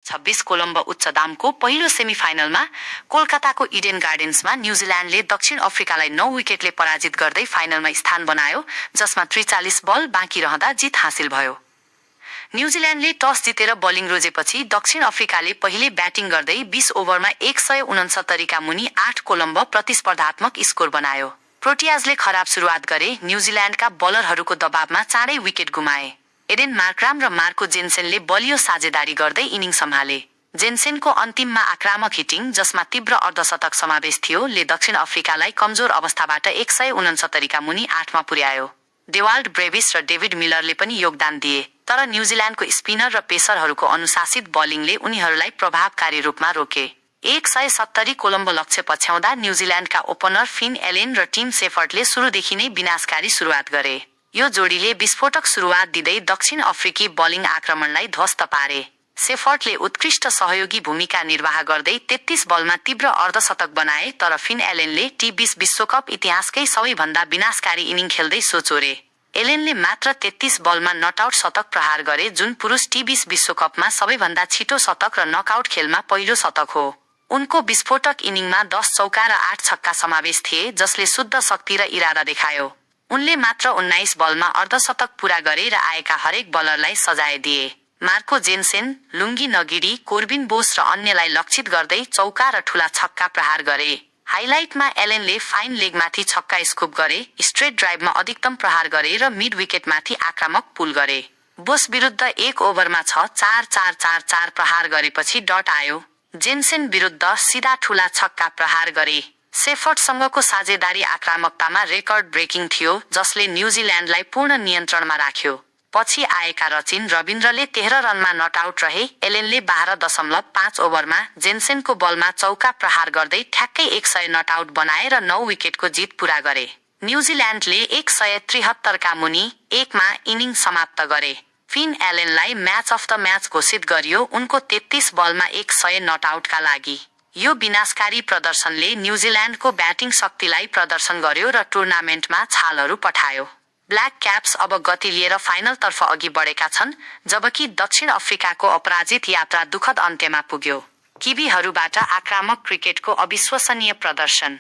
26 कोलम्बो उच्च दामको पहिलो सेमिफाइनलमा कोलकाताको इडेन गार्डन्समा न्युजिल्यान्डले दक्षिण अफ्रिकालाई 9 विकेटले पराजित गर्दै फाइनलमा स्थान बनायो, जसमा 43 बल बाँकी रहँदा जित हासिल भयो। न्युजिल्यान्डले टस जितेर बलिङ रोजेपछि दक्षिण अफ्रिकाले पहिले ब्याटिङ गर्दै 20 ओभरमा 169 का मुनि 8 कोलम्बो प्रतिस्पर्धात्मक स्कोर बनायो। प्रोटियाजले खराब सुरुवात गरे, न्युजिल्यान्डका बलरहरूको दबावमा चाँडै विकेट गुमाए। एडेन मार्क्राम र मार्को जेन्सेनले बलियो साझेदारी गर्दै इनिङ सम्हाले। जेन्सेनको अन्तिममा आक्रामक हिटिङ, जसमा तीव्र अर्धशतक समावेश थियो, ले दक्षिण अफ्रिकालाई कमजोर अवस्थाबाट 169 का मुनि 8 मा पुर्यायो। डेवाल्ड ब्रेविस र डेभिड मिलरले पनि योगदान दिए, तर न्युजिल्यान्डको स्पिनर र पेसरहरूको अनुशासित बलिङले उनीहरूलाई प्रभावकारी रूपमा रोके। 170 कोलम्बो लक्ष्य पछ्याउँदा न्युजिल्यान्डका ओपनर फिन एलेन र टिम सेफर्टले सुरुदेखि नै विनाशकारी सुरुवात गरे। यो जोडीले विस्फोटक सुरुवात दिँदै दक्षिण अफ्रिकी बलिङ आक्रमणलाई ध्वस्त पारे। सेफर्टले उत्कृष्ट सहयोगी भूमिका निर्वाह गर्दै 33 बलमा तीव्र अर्धशतक बनाए, तर फिन एलेनले टी20 विश्वकप इतिहासकै सबैभन्दा विनाशकारी इनिङ खेल्दै सो चोरे। एलेनले मात्र 33 बलमा नटआउट शतक प्रहार गरे, जुन पुरुष टी20 विश्वकपमा सबैभन्दा छिटो शतक र नकआउट खेलमा पहिलो शतक हो। उनको विस्फोटक इनिङमा 10 चौका र 8 छक्का समावेश थिए, जसले शुद्ध शक्ति र इरादा देखायो। उनले मात्र 19 बलमा अर्धशतक पूरा गरे र आएका हरेक बलरलाई सजाय दिए। मार्को जेन्सेन, लुङ्गी नगिडी, कोर्बिन बोस र अन्यलाई लक्षित गर्दै चौका र ठूला छक्का प्रहार गरे। हाइलाइटमा एलेनले फाइन लेगमाथि छक्का स्कुप गरे, स्ट्रेट ड्राइभमा अधिकतम प्रहार गरे र मिड विकेटमाथि आक्रामक पुल गरे। बोस विरुद्ध 1 ओभरमा 6-4-4-4-4 प्रहार गरेपछि डट आयो। जेन्सेन विरुद्ध सिधा ठूला छक्का प्रहार गरे। सेफर्टसँगको साझेदारी आक्रामकतामा रेकर्ड ब्रेकिङ थियो, जसले न्युजिल्यान्डलाई पूर्ण नियन्त्रणमा राख्यो। पछि आएका रचिन रविन्द्रले 13 रनमा नटआउट रहे। एलेनले 12.5 ओभरमा जेन्सेनको बलमा चौका प्रहार गर्दै ठ्याक्कै 100 नटआउट बनाए र 9 विकेटको जित पूरा गरे। न्युजिल्यान्डले 173 का मुनि 1 मा इनिङ समाप्त गरे। फिन एलेनलाई म्याच अफ द म्याच घोषित गरियो, उनको 33 बलमा 100 नटआउटका लागि। यो विनाशकारी प्रदर्शनले न्युजिल्यान्डको ब्याटिङ शक्तिलाई प्रदर्शन गर्यो र टुर्नामेन्टमा छालहरू पठायो। ब्ल्याक क्याप्स अब गति लिएर फाइनलतर्फ अघि बढेका छन्, जबकि दक्षिण अफ्रिकाको अपराजित यात्रा दुखद अन्त्यमा पुग्यो। किवीहरूबाट आक्रामक क्रिकेटको अविश्वसनीय प्रदर्शन।